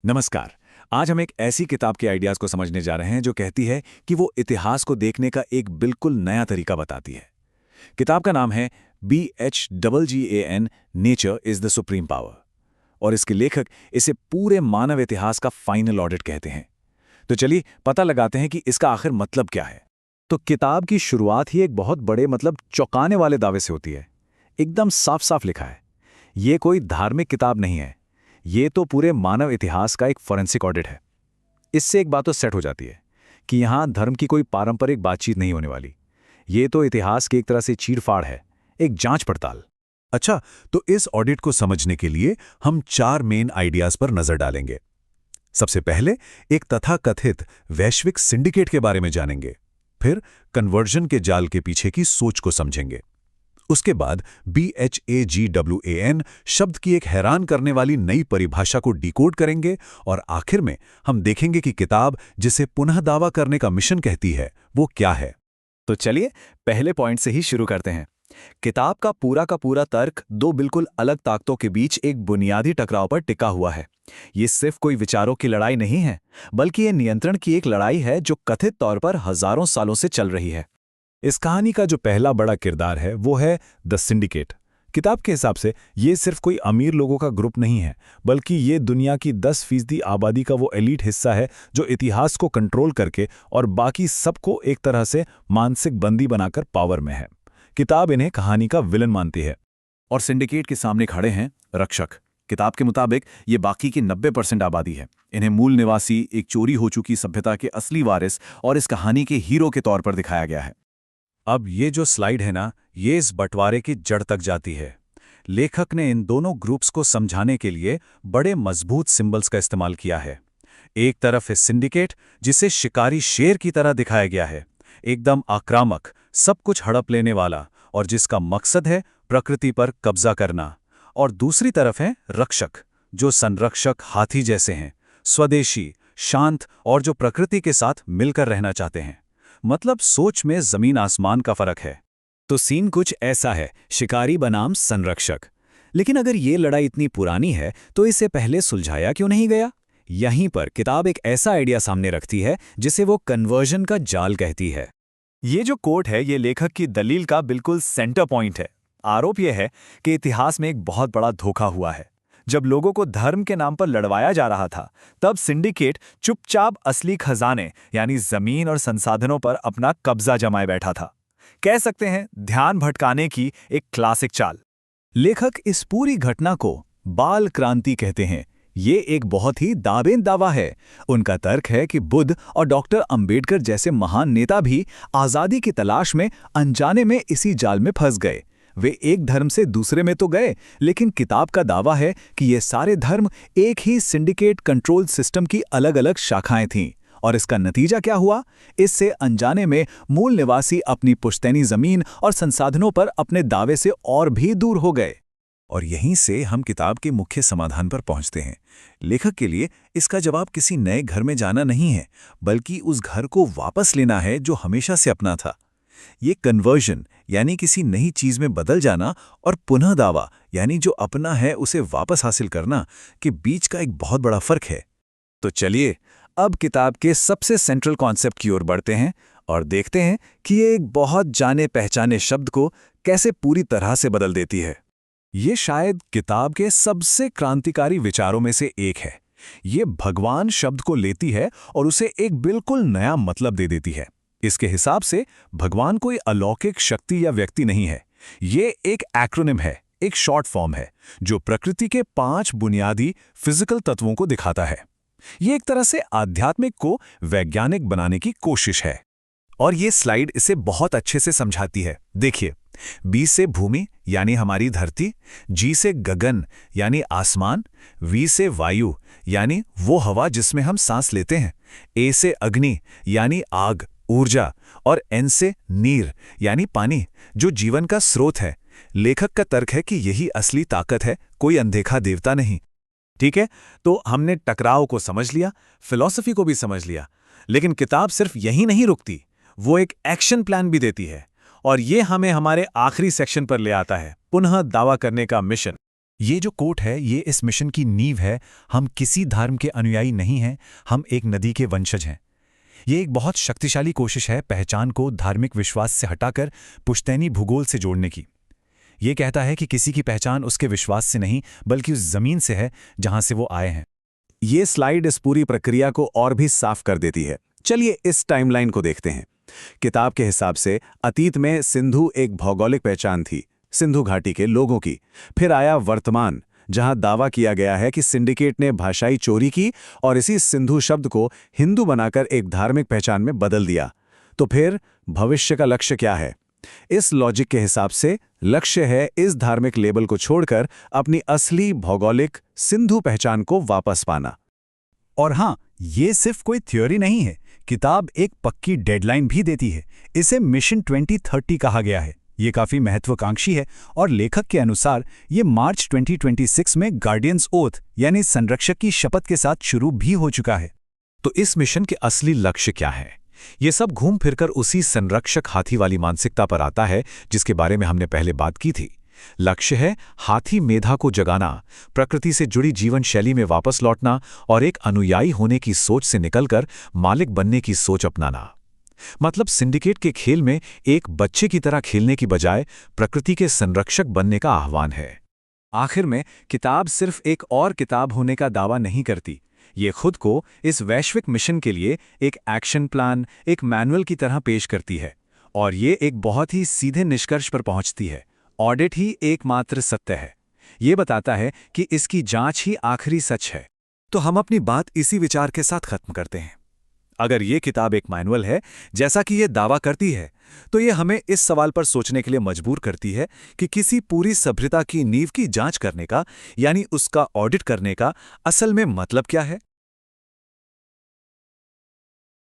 नमस्कार। आज हम एक ऐसी किताब के आइडियाज़ को समझने जा रहे हैं जो कहती है कि वो इतिहास को देखने का एक बिल्कुल नया तरीका बताती है। किताब का नाम है BHGGAN nature is the supreme power और इसके लेखक इसे पूरे मानव इतिहास का फाइनल ऑडिट कहते हैं। तो चलिए पता लगाते हैं कि इसका आखिर मतलब क्या है। तो किताब की शुरुआत ही एक बहुत बड़े चौंकाने वाले दावे से होती है। एकदम साफ साफ लिखा है, ये कोई धार्मिक किताब नहीं है, ये तो पूरे मानव इतिहास का एक फॉरेंसिक ऑडिट है। इससे एक बात तो सेट हो जाती है कि यहाँ धर्म की कोई पारंपरिक बातचीत नहीं होने वाली। ये तो इतिहास की एक तरह से चीरफाड़ है, एक जांच पड़ताल। अच्छा, तो इस ऑडिट को समझने के लिए हम 4 मेन आइडियाज पर नजर डालेंगे। सबसे पहले एक तथाकथित वैश्विक सिंडिकेट के बारे में जानेंगे, फिर कन्वर्जन के जाल के पीछे की सोच को समझेंगे। उसके बाद BHAGWAN शब्द की एक हैरान करने वाली नई परिभाषा को डिकोड करेंगे और आखिर में हम देखेंगे कि किताब जिसे पुनः दावा करने का मिशन कहती है वो क्या है। तो चलिए पहले पॉइंट से ही शुरू करते हैं। किताब का पूरा तर्क दो बिल्कुल अलग ताकतों के बीच एक बुनियादी टकराव पर टिका हुआ है। ये सिर्फ कोई विचारों की लड़ाई नहीं है, बल्कि ये नियंत्रण की एक लड़ाई है जो कथित तौर पर हजारों सालों से चल रही है। इस कहानी का जो पहला बड़ा किरदार है वो है द सिंडिकेट। किताब के हिसाब से ये सिर्फ कोई अमीर लोगों का ग्रुप नहीं है, बल्कि ये दुनिया की 10% आबादी का वो एलीट हिस्सा है जो इतिहास को कंट्रोल करके और बाकी सबको एक तरह से मानसिक बंदी बनाकर पावर में है। किताब इन्हें कहानी का विलन मानती है। और सिंडिकेट के सामने खड़े हैं रक्षक। किताब के मुताबिक ये बाकी की 90% आबादी है। इन्हें मूल निवासी, एक चोरी हो चुकी सभ्यता के असली वारिस और इस कहानी के हीरो के तौर पर दिखाया गया है। अब ये जो स्लाइड है ना, ये इस बंटवारे की जड़ तक जाती है। लेखक ने इन दोनों ग्रुप्स को समझाने के लिए बड़े मजबूत सिंबल्स का इस्तेमाल किया है। एक तरफ है सिंडिकेट, जिसे शिकारी शेर की तरह दिखाया गया है, एकदम आक्रामक, सब कुछ हड़प लेने वाला और जिसका मकसद है प्रकृति पर कब्जा करना। और दूसरी तरफ है रक्षक, जो संरक्षक हाथी जैसे हैं, स्वदेशी, शांत और जो प्रकृति के साथ मिलकर रहना चाहते हैं। मतलब सोच में जमीन आसमान का फर्क है। तो सीन कुछ ऐसा है, शिकारी बनाम संरक्षक। लेकिन अगर ये लड़ाई इतनी पुरानी है तो इसे पहले सुलझाया क्यों नहीं गया? यहीं पर किताब एक ऐसा आइडिया सामने रखती है जिसे वो कन्वर्जन का जाल कहती है। ये जो कोट है ये लेखक की दलील का बिल्कुल सेंटर पॉइंट है। आरोप यह है कि इतिहास में एक बहुत बड़ा धोखा हुआ है। जब लोगों को धर्म के नाम पर लड़वाया जा रहा था, तब सिंडिकेट चुपचाप असली खजाने यानी जमीन और संसाधनों पर अपना कब्जा जमाए बैठा था। कह सकते हैं ध्यान भटकाने की एक क्लासिक चाल। लेखक इस पूरी घटना को बाल क्रांति कहते हैं। ये एक बहुत ही दावें दावा है। उनका तर्क है कि बुद्ध और डॉक्टर अंबेडकर जैसे महान नेता भी आजादी की तलाश में अनजाने में इसी जाल में फंस गए। वे एक धर्म से दूसरे में तो गए, लेकिन किताब का दावा है कि ये सारे धर्म एक ही सिंडिकेट कंट्रोल सिस्टम की अलग-अलग शाखाएं थीं। और इसका नतीजा क्या हुआ? इससे अनजाने में मूल निवासी अपनी पुश्तैनी जमीन और संसाधनों पर अपने दावे से और भी दूर हो गए। और यहीं से हम किताब के मुख्य समाधान पर पहुंचते हैं। लेखक के लिए इसका जवाब किसी नए घर में जाना नहीं है, बल्कि उस घर को वापस लेना है जो हमेशा से अपना था। ये कन्वर्जन यानी किसी नई चीज में बदल जाना और पुनः दावा यानी जो अपना है उसे वापस हासिल करना के बीच का एक बहुत बड़ा फर्क है। तो चलिए अब किताब के सबसे सेंट्रल कॉन्सेप्ट की ओर बढ़ते हैं और देखते हैं कि ये एक बहुत जाने पहचाने शब्द को कैसे पूरी तरह से बदल देती है। ये शायद किताब के सबसे क्रांतिकारी विचारों में से एक है। ये भगवान शब्द को लेती है और उसे एक बिल्कुल नया मतलब दे देती है। इसके हिसाब से भगवान कोई अलौकिक शक्ति या व्यक्ति नहीं है। ये एक एक्रोनिम है, एक शॉर्ट फॉर्म है जो प्रकृति के 5 बुनियादी फिजिकल तत्वों को दिखाता है। ये एक तरह से आध्यात्मिक को वैज्ञानिक बनाने की कोशिश है। और ये स्लाइड इसे बहुत अच्छे से समझाती है। देखिए, बी से भूमि यानी हमारी धरती, जी से गगन यानी आसमान, वी से वायु यानी वो हवा जिसमें हम सांस लेते हैं, ए से अग्नि यानी आग, ऊर्जा, और एन से नीर यानी पानी जो जीवन का स्रोत है। लेखक का तर्क है कि यही असली ताकत है, कोई अनदेखा देवता नहीं। ठीक है, तो हमने टकराव को समझ लिया, फिलॉसफी को भी समझ लिया, लेकिन किताब सिर्फ यही नहीं रुकती, वो एक एक्शन प्लान भी देती है। और ये हमें हमारे आखिरी सेक्शन पर ले आता है, पुनः दावा करने का मिशन। ये जो कोट है ये इस मिशन की नींव है। हम किसी धर्म के अनुयायी नहीं हैं, हम एक नदी के वंशज हैं। ये एक बहुत शक्तिशाली कोशिश है पहचान को धार्मिक विश्वास से हटाकर पुश्तैनी भूगोल से जोड़ने की। ये कहता है कि किसी की पहचान उसके विश्वास से नहीं बल्कि उस जमीन से है जहां से वो आए हैं। ये स्लाइड इस पूरी प्रक्रिया को और भी साफ कर देती है। चलिए इस टाइमलाइन को देखते हैं। किताब के हिसाब से अतीत में सिंधु एक भौगोलिक पहचान थी, सिंधु घाटी के लोगों की। फिर आया वर्तमान, जहां दावा किया गया है कि सिंडिकेट ने भाषाई चोरी की और इसी सिंधु शब्द को हिंदू बनाकर एक धार्मिक पहचान में बदल दिया। तो फिर भविष्य का लक्ष्य क्या है? इस लॉजिक के हिसाब से लक्ष्य है इस धार्मिक लेबल को छोड़कर अपनी असली भौगोलिक सिंधु पहचान को वापस पाना। और हां, ये सिर्फ कोई थ्योरी नहीं है, किताब एक पक्की डेडलाइन भी देती है। इसे मिशन 2030 कहा गया है। ये काफी महत्वाकांक्षी है और लेखक के अनुसार ये मार्च 2026 में गार्डियंस ओथ यानी संरक्षक की शपथ के साथ शुरू भी हो चुका है। तो इस मिशन के असली लक्ष्य क्या है? ये सब घूम फिरकर उसी संरक्षक हाथी वाली मानसिकता पर आता है जिसके बारे में हमने पहले बात की थी। लक्ष्य है हाथी मेधा को जगाना, प्रकृति से जुड़ी जीवन शैली में वापस लौटना और एक अनुयायी होने की सोच से निकलकर मालिक बनने की सोच अपनाना। मतलब सिंडिकेट के खेल में एक बच्चे की तरह खेलने की बजाय प्रकृति के संरक्षक बनने का आह्वान है। आखिर में किताब सिर्फ एक और किताब होने का दावा नहीं करती, ये खुद को इस वैश्विक मिशन के लिए एक एक्शन प्लान, एक मैनुअल की तरह पेश करती है। और ये एक बहुत ही सीधे निष्कर्ष पर पहुंचती है, ऑडिट ही एकमात्र सत्य है। ये बताता है कि इसकी जांच ही आखिरी सच है। तो हम अपनी बात इसी विचार के साथ खत्म करते हैं। अगर ये किताब एक मैनुअल है, जैसा कि ये दावा करती है, तो ये हमें इस सवाल पर सोचने के लिए मजबूर करती है कि किसी पूरी सभ्यता की नींव की जांच करने का, यानी उसका ऑडिट करने का असल में मतलब क्या है।